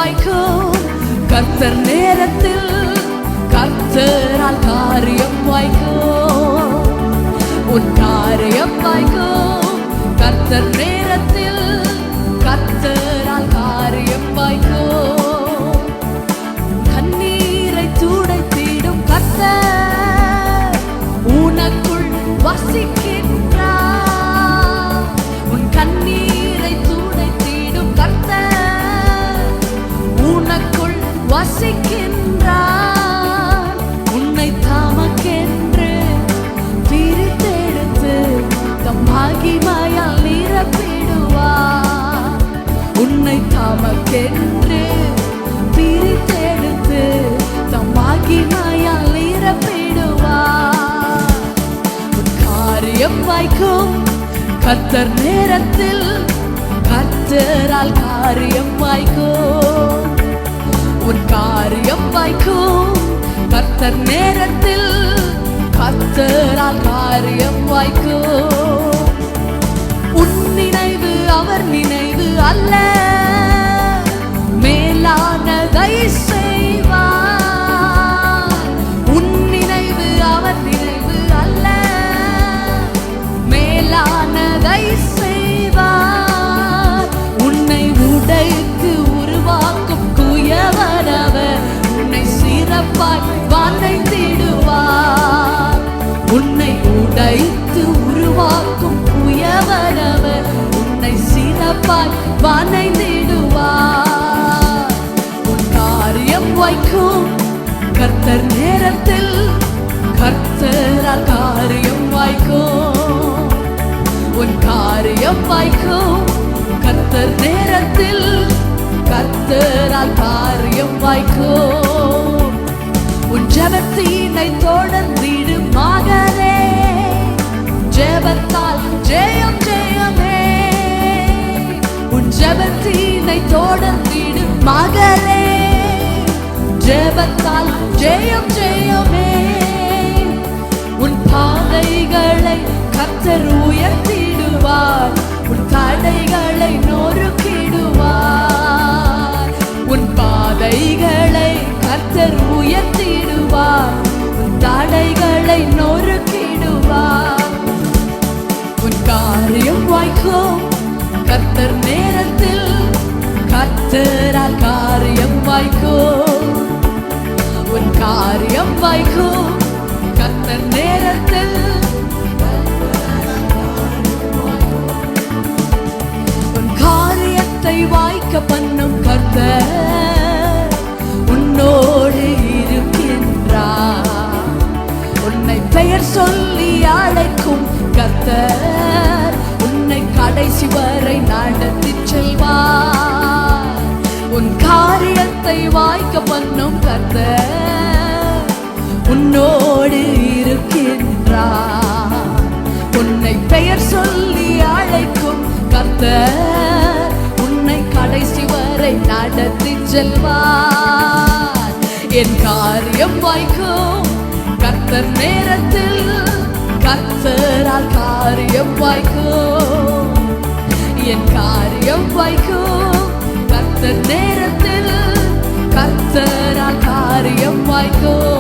வாய்க்கும். கர்த்தர் நேரத்தில் கர்த்தரால் காரியம் வாய்க்கும். உன் காரியம் வாய்க்கும். கர்த்தர் நேரத்தில் கர்த்தரால் காரியம் வாய்க்கும். கண்ணீரை துடைத்திடும் கர்த்தர் உனக்குள் வசிக்கின்றார். உன் கண்ணீரை துடைத்திடும் கர்த்தர் உனக்குள் வசிக்கின்றார். உன்னை தமக்கென்று பிரித்தெடுத்து தம் மகிமையால் நிரப்பிடுவார். உன்னை தமக்கென்று பிரித்தெடுத்து தம் மகிமையால் நிரப்பிடுவார். உன் காரியம் வாய்க்கும். கர்த்தர் நேரத்தில் கர்த்தரால் காரியம் வாய்க்கும். உன் காரியம் வாய்க்கும். கர்த்தர் நேரத்தில் கர்த்தரால் காரியம் வாய்க்கும். உன் நினைவு அவர் நினைவு அல்ல, மேலானதை செய்வார். உன் நினைவு அவர் நினைவு அல்ல, மேலானதை செய்வார். உன்னை உடைத்து உருவாக்கும் குயவனவர் உன்னை சிறப்பாய் வணைந்திடுவார். உன்னை உடைத்து உருவாக்கும் குயவனவர் உன்னை சிறப்பாய் வணைந்திடுவார். உன் காரியம் வாய்க்கும். கர்த்தர் நேரத்தில் கர்த்தரால் காரியம் வாய்க்கும். உன் காரியம் வாய்க்கும். கர்த்தர் நேரத்தில் கர்த்தரால் காரியம் வாய்க்கும். உன் ஜெபத்தினை தொடர்ந்திடு மகனே, ஜெபத்தால் ஜெயம் ஜெயமே. உன் ஜெபத்தினை தொடர்ந்திடு மகனே, ஜெபத்தால் ஜெயம் ஜெயமே. உன் பாதைகளை கர்த்தர் உயர்த்திடுவார். உன் தடைகளை நொறுக்கிடுவார். உன் பாதைகளை கர்த்தர் உயர்த்திடுவார். உன் தடைகளை நொறுக்கிடுவார். உன் காரியம் வாய்க்கும். கர்த்தர் நேரத்தில் கர்த்தரால் காரியம் வாய்க்கும். உன் காரியம் வாய்க்கும். கர்த்தர் நேரத்தில் உன் காரியத்தை வாய்க்க பண்ணும் கர்த்தர் உன்னோடு இருக்கின்றார். உன்னை பெயர் சொல்லி அழைக்கும் கர்த்தர் உன்னை கடைசி வரை நடத்தி செல்வார். உன் காரியத்தை வாய்க்க பண்ணும் கர்த்தர் உன்னோடு இருக்கின்றார். உன்னை பெயர் சொல்லி அழைக்கும் கர்த்தர் உன்னை கடைசி வரை நடத்தி செல்வார். என் காரியம் வாய்க்கும். கர்த்தர் நேரத்தில் கர்த்தரால் காரியம் வாய்க்கும். என் காரியம் வாய்க்கும். கர்த்தர் நேரத்தில் கர்த்தரால் காரியம் வாய்க்கும்.